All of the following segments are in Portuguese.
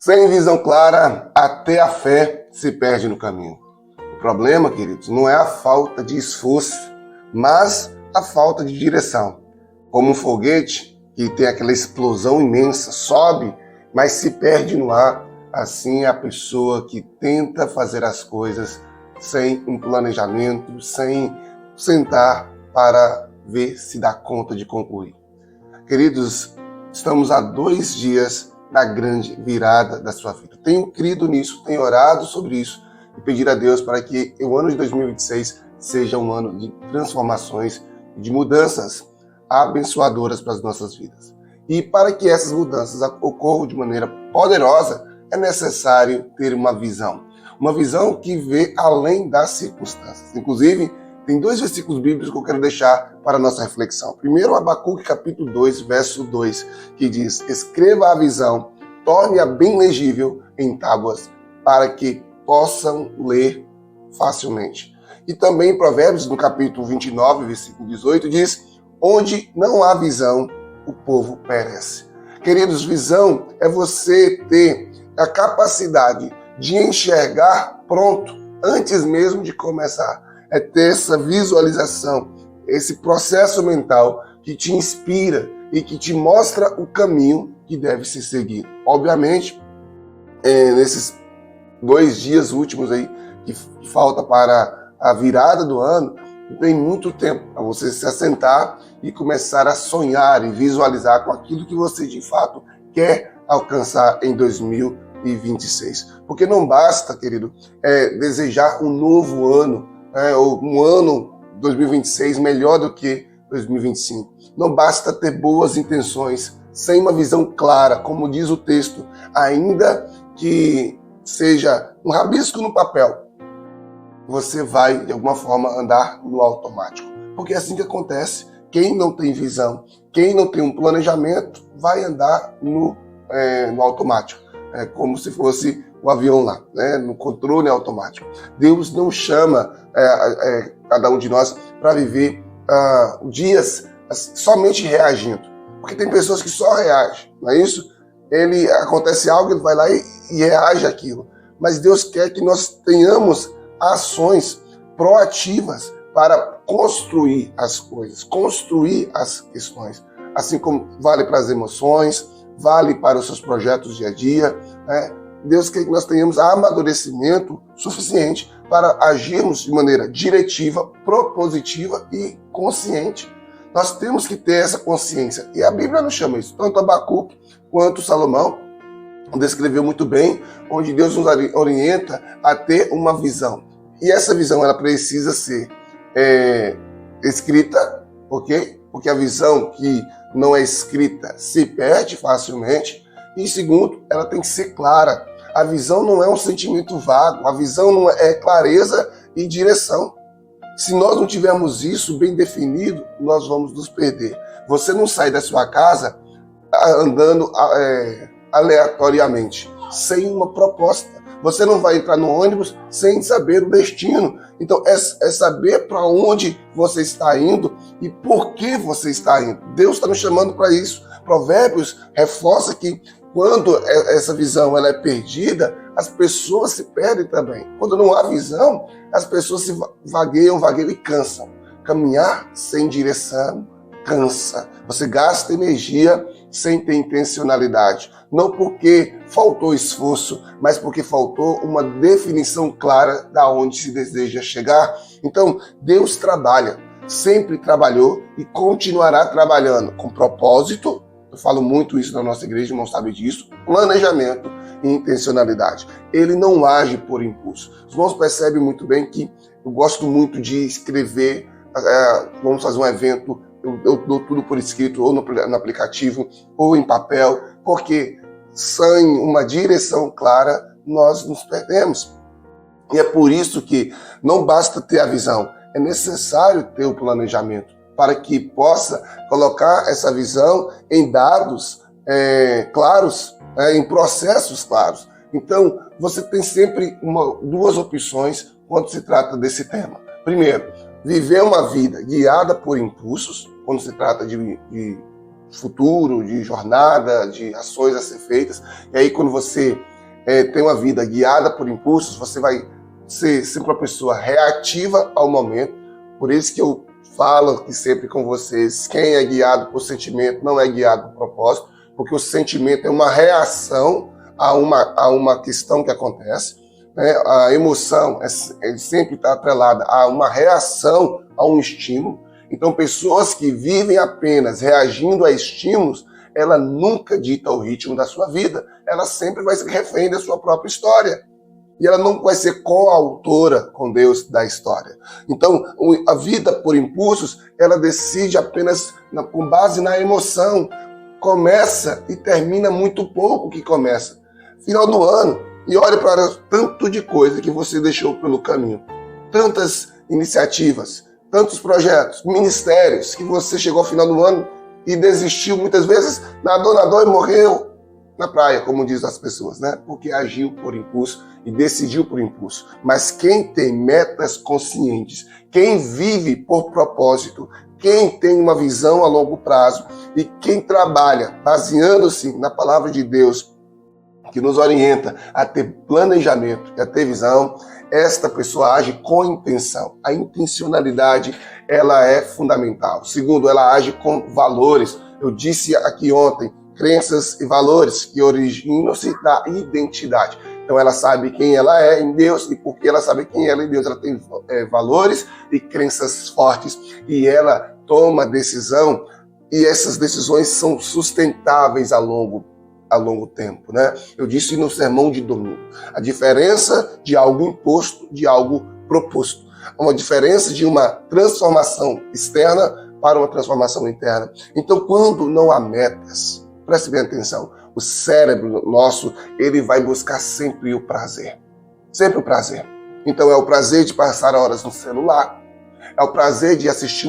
Sem visão clara, até a fé se perde no caminho. O problema, queridos, não é a falta de esforço, mas a falta de direção. Como um foguete que tem aquela explosão imensa, sobe, mas se perde no ar, assim é a pessoa que tenta fazer as coisas sem um planejamento, sem sentar para ver se dá conta de concluir. Queridos, estamos há 2 dias da grande virada da sua vida. Tenho crido nisso, tenho orado sobre isso e pedir a Deus para que o ano de 2026 seja um ano de transformações e de mudanças abençoadoras para as nossas vidas. E para que essas mudanças ocorram de maneira poderosa, é necessário ter uma visão que vê além das circunstâncias. Inclusive, tem 2 versículos bíblicos que eu quero deixar para a nossa reflexão. Primeiro, Abacuque, capítulo 2, verso 2, que diz: escreva a visão, torne-a bem legível em tábuas, para que possam ler facilmente. E também em Provérbios, no capítulo 29, versículo 18, diz: onde não há visão, o povo perece. Queridos, visão é você ter a capacidade de enxergar pronto, antes mesmo de começar. É ter essa visualização, esse processo mental que te inspira e que te mostra o caminho que deve se seguir. Obviamente, nesses 2 dias últimos aí, que falta para a virada do ano, tem muito tempo para você se assentar e começar a sonhar e visualizar com aquilo que você de fato quer alcançar em 2026. Porque não basta, querido, desejar um novo ano, ou um ano 2026 melhor do que 2025. Não basta ter boas intenções sem uma visão clara, como diz o texto, ainda que seja um rabisco no papel, você vai, de alguma forma, andar no automático. Porque é assim que acontece. Quem não tem visão, quem não tem um planejamento, vai andar no automático. É como se fosse o avião lá, no controle automático. Deus não chama cada um de nós para viver dias somente reagindo. Porque tem pessoas que só reagem, não é isso? Acontece algo, ele vai lá e reage àquilo. Mas Deus quer que nós tenhamos ações proativas para construir as coisas, construir as questões. Assim como vale para as emoções, vale para os seus projetos dia a dia. Deus quer que nós tenhamos amadurecimento suficiente para agirmos de maneira diretiva, propositiva e consciente. Nós temos que ter essa consciência. E a Bíblia nos chama isso. Tanto Abacuque quanto Salomão descreveu muito bem, onde Deus nos orienta a ter uma visão. E essa visão ela precisa ser escrita, ok? Porque a visão que não é escrita se perde facilmente. E segundo, ela tem que ser clara. A visão não é um sentimento vago, a visão não é clareza e direção. Se nós não tivermos isso bem definido, nós vamos nos perder. Você não sai da sua casa andando aleatoriamente, sem uma proposta. Você não vai entrar no ônibus sem saber o destino. Então, é saber para onde você está indo e por que você está indo. Deus está nos chamando para isso. Provérbios reforça que quando essa visão ela é perdida, as pessoas se perdem também. Quando não há visão, as pessoas se vagueiam e cansam. Caminhar sem direção cansa. Você gasta energia sem ter intencionalidade. Não porque faltou esforço, mas porque faltou uma definição clara da onde se deseja chegar. Então, Deus trabalha, sempre trabalhou e continuará trabalhando com propósito. Eu falo muito isso na nossa igreja, irmão sabe disso. Planejamento e intencionalidade. Ele não age por impulso. Os irmãos percebem muito bem que eu gosto muito de escrever. Vamos fazer um evento, eu dou tudo por escrito, ou no aplicativo, ou em papel, porque sem uma direção clara, nós nos perdemos. E é por isso que não basta ter a visão, é necessário ter o planejamento, para que possa colocar essa visão em dados claros, em processos claros. Então, você tem sempre 2 opções quando se trata desse tema. Primeiro, viver uma vida guiada por impulsos, quando se trata de futuro, de jornada, de ações a ser feitas. E aí quando você tem uma vida guiada por impulsos, você vai ser sempre uma pessoa reativa ao momento. Por isso que eu falo aqui sempre com vocês, quem é guiado por sentimento não é guiado por propósito, porque o sentimento é uma reação a uma questão que acontece. Né? A emoção sempre está atrelada a uma reação a um estímulo. Então, pessoas que vivem apenas reagindo a estímulos, ela nunca dita o ritmo da sua vida. Ela sempre vai ser refém da sua própria história. E ela não vai ser coautora com Deus da história. Então, a vida por impulsos, ela decide apenas com base na emoção. Começa e termina muito pouco que começa. Final do ano, e olhe para tanto de coisa que você deixou pelo caminho. Tantas iniciativas, tantos projetos, ministérios, que você chegou ao final do ano e desistiu muitas vezes, nadou e morreu na praia, como dizem as pessoas, né? Porque agiu por impulso e decidiu por impulso. Mas quem tem metas conscientes, quem vive por propósito, quem tem uma visão a longo prazo e quem trabalha baseando-se na palavra de Deus, que nos orienta a ter planejamento e a ter visão, esta pessoa age com intenção. A intencionalidade, ela é fundamental. Segundo, ela age com valores. Eu disse aqui ontem, crenças e valores que originam-se da identidade. Então ela sabe quem ela é em Deus, e porque ela sabe quem ela é em Deus, ela tem valores e crenças fortes, e ela toma decisão, e essas decisões são sustentáveis a longo tempo, né? Eu disse no sermão de domingo, a diferença de algo imposto de algo proposto. Uma diferença de uma transformação externa para uma transformação interna. Então, quando não há metas, preste bem atenção, o cérebro nosso, ele vai buscar sempre o prazer. Sempre o prazer. Então, é o prazer de passar horas no celular, é o prazer de assistir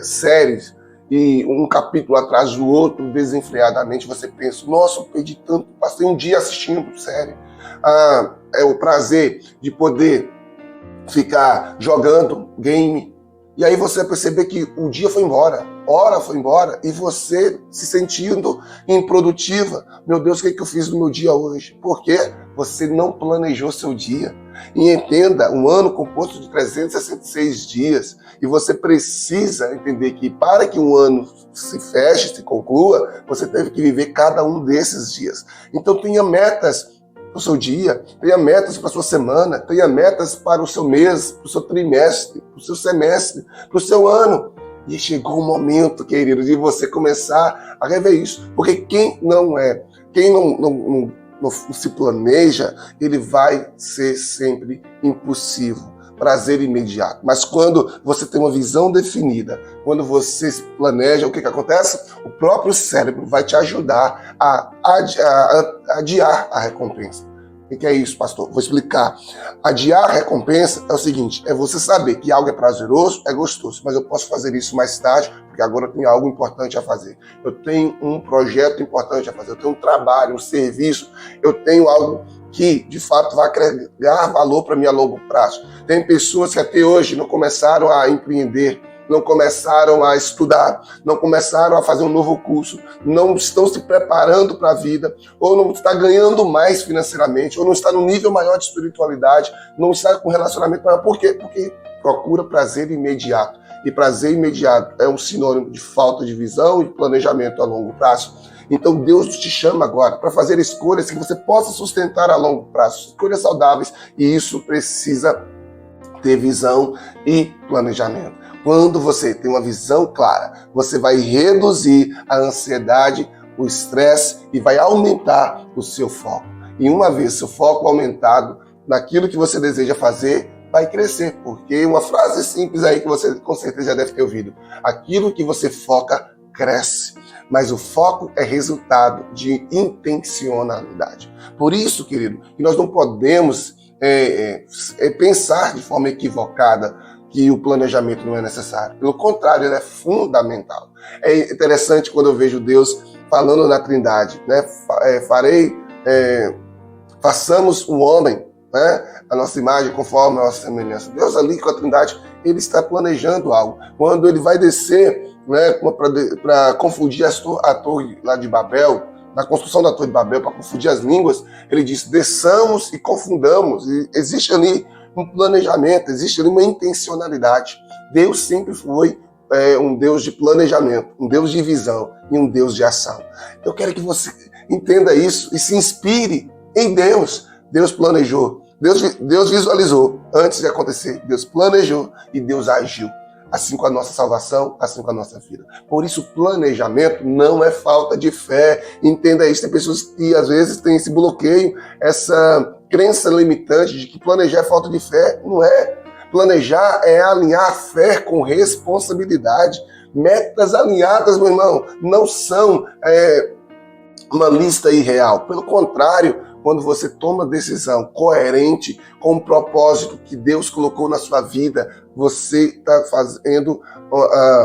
séries, e um capítulo atrás do outro, desenfreadamente, você pensa, nossa, eu perdi tanto, passei um dia assistindo série. É o prazer de poder ficar jogando game, e aí você vai perceber que o dia foi embora, hora foi embora, e você se sentindo improdutiva. Meu Deus, o que eu fiz no meu dia hoje? Por quê? Você não planejou seu dia. E entenda, um ano composto de 366 dias, e você precisa entender que para que um ano se feche, se conclua, você teve que viver cada um desses dias. Então tenha metas para o seu dia, tenha metas para a sua semana, tenha metas para o seu mês, para o seu trimestre, para o seu semestre, para o seu ano. E chegou o momento, querido, de você começar a rever isso. Porque quem não se planeja, ele vai ser sempre impulsivo, prazer imediato. Mas quando você tem uma visão definida, quando você se planeja, o que acontece? O próprio cérebro vai te ajudar a adiar a recompensa. O que é isso, pastor? Vou explicar. Adiar a recompensa é o seguinte, é você saber que algo é prazeroso, é gostoso, mas eu posso fazer isso mais tarde, porque agora eu tenho algo importante a fazer. Eu tenho um projeto importante a fazer, eu tenho um trabalho, um serviço, eu tenho algo que, de fato, vai agregar valor para mim a longo prazo. Tem pessoas que até hoje não começaram a empreender, não começaram a estudar, não começaram a fazer um novo curso, não estão se preparando para a vida, ou não está ganhando mais financeiramente, ou não está no nível maior de espiritualidade, não está com relacionamento maior. Por quê? Porque procura prazer imediato. E prazer imediato é um sinônimo de falta de visão e planejamento a longo prazo. Então Deus te chama agora para fazer escolhas que você possa sustentar a longo prazo, escolhas saudáveis, e isso precisa ter visão e planejamento. Quando você tem uma visão clara, você vai reduzir a ansiedade, o estresse e vai aumentar o seu foco. E uma vez seu foco aumentado naquilo que você deseja fazer, vai crescer. Porque uma frase simples aí que você com certeza já deve ter ouvido. Aquilo que você foca, cresce. Mas o foco é resultado de intencionalidade. Por isso, querido, que nós não podemos pensar de forma equivocada que o planejamento não é necessário. Pelo contrário, ele é fundamental. É interessante quando eu vejo Deus falando na Trindade, né? Façamos o homem, né? A nossa imagem conforme a nossa semelhança. Deus ali com a Trindade, ele está planejando algo. Quando ele vai descer né, para confundir a torre lá de Babel, na construção da torre de Babel, para confundir as línguas, ele disse, desçamos e confundamos. E existe ali um planejamento, existe ali uma intencionalidade. Deus sempre foi um Deus de planejamento, um Deus de visão e um Deus de ação. Eu quero que você entenda isso e se inspire em Deus. Deus planejou, Deus visualizou antes de acontecer, Deus planejou e Deus agiu. Assim com a nossa salvação, assim com a nossa vida. Por isso, planejamento não é falta de fé. Entenda isso. Tem pessoas que às vezes têm esse bloqueio, essa crença limitante de que planejar é falta de fé. Não é. Planejar é alinhar a fé com responsabilidade. Metas alinhadas, meu irmão, não são uma lista irreal. Pelo contrário, quando você toma decisão coerente com o propósito que Deus colocou na sua vida, você está fazendo,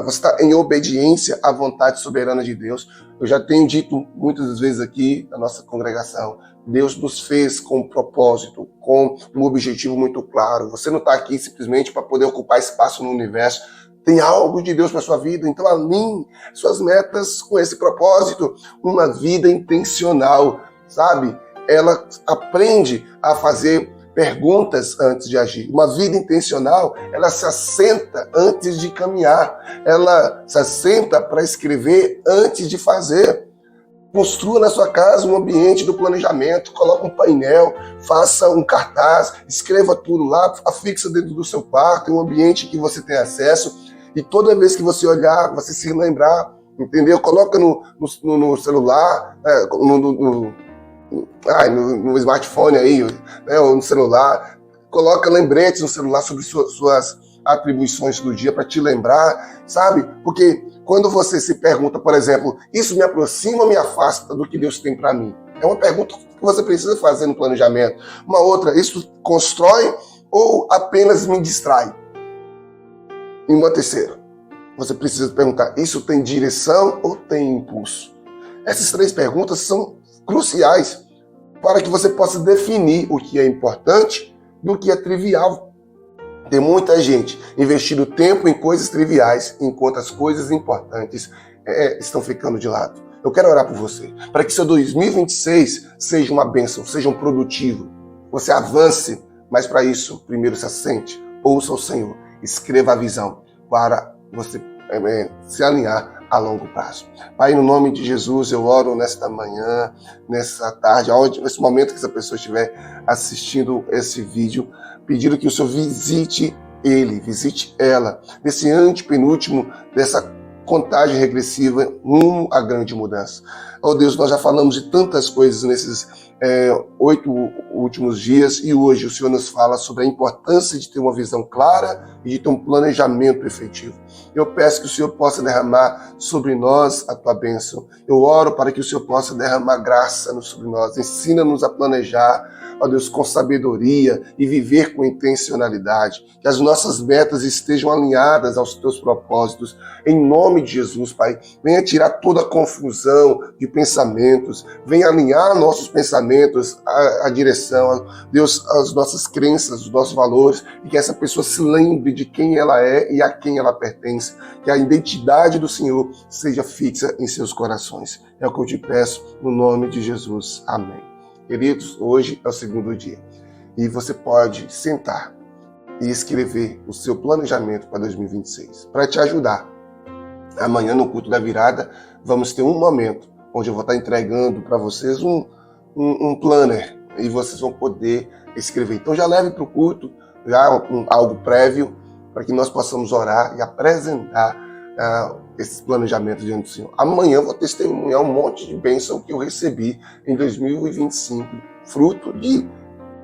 você está em obediência à vontade soberana de Deus. Eu já tenho dito muitas vezes aqui na nossa congregação, Deus nos fez com um propósito, com um objetivo muito claro. Você não está aqui simplesmente para poder ocupar espaço no universo. Tem algo de Deus para sua vida, então alinhe suas metas com esse propósito. Uma vida intencional, sabe? Ela aprende a fazer perguntas antes de agir. Uma vida intencional, ela se assenta antes de caminhar. Ela se assenta para escrever antes de fazer. Construa na sua casa um ambiente do planejamento, coloque um painel, faça um cartaz, escreva tudo lá, afixa dentro do seu quarto, um ambiente que você tem acesso. E toda vez que você olhar, você se lembrar, entendeu? Coloca no celular, no smartphone aí, né, ou no celular, coloca lembretes no celular sobre suas atribuições do dia para te lembrar, sabe? Porque quando você se pergunta, por exemplo, isso me aproxima ou me afasta do que Deus tem para mim? É uma pergunta que você precisa fazer no planejamento. Uma outra, isso constrói ou apenas me distrai? E uma terceira, você precisa perguntar, isso tem direção ou tem impulso? Essas três perguntas são cruciais para que você possa definir o que é importante do que é trivial. Tem muita gente investindo tempo em coisas triviais, enquanto as coisas importantes estão ficando de lado. Eu quero orar por você, para que seu 2026 seja uma bênção, seja um produtivo. Você avance, mas para isso, primeiro se assente, ouça o Senhor, escreva a visão para você se alinhar a longo prazo. Pai, no nome de Jesus, eu oro nesta manhã, nessa tarde, nesse momento que essa pessoa estiver assistindo esse vídeo, pedindo que o Senhor visite ele, visite ela, nesse antepenúltimo dessa contagem regressiva rumo à grande mudança. Oh Deus, nós já falamos de tantas coisas nesses 8 últimos dias e hoje o Senhor nos fala sobre a importância de ter uma visão clara e de ter um planejamento efetivo. Eu peço que o Senhor possa derramar sobre nós a tua bênção. Eu oro para que o Senhor possa derramar graça sobre nós. Ensina-nos a planejar, ó Deus, com sabedoria e viver com intencionalidade. Que as nossas metas estejam alinhadas aos teus propósitos. Em nome de Jesus, Pai, venha tirar toda a confusão de pensamentos, venha alinhar nossos pensamentos, a direção, Deus, as nossas crenças, os nossos valores, e que essa pessoa se lembre de quem ela é e a quem ela pertence. Que a identidade do Senhor seja fixa em seus corações. É o que eu te peço, no nome de Jesus. Amém. Queridos, hoje é o segundo dia e você pode sentar e escrever o seu planejamento para 2026. Para te ajudar, amanhã no culto da virada vamos ter um momento onde eu vou estar entregando para vocês um planner e vocês vão poder escrever. Então já leve para o culto já algo prévio para que nós possamos orar e apresentar esse planejamento diante do Senhor. Amanhã eu vou testemunhar um monte de bênção que eu recebi em 2025, fruto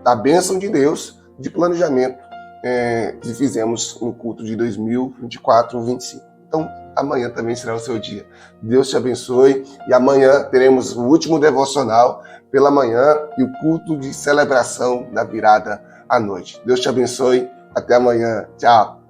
da bênção de Deus, de planejamento que fizemos no culto de 2024-25. Então, amanhã também será o seu dia. Deus te abençoe e amanhã teremos o último devocional pela manhã e o culto de celebração da virada à noite. Deus te abençoe. Até amanhã. Tchau.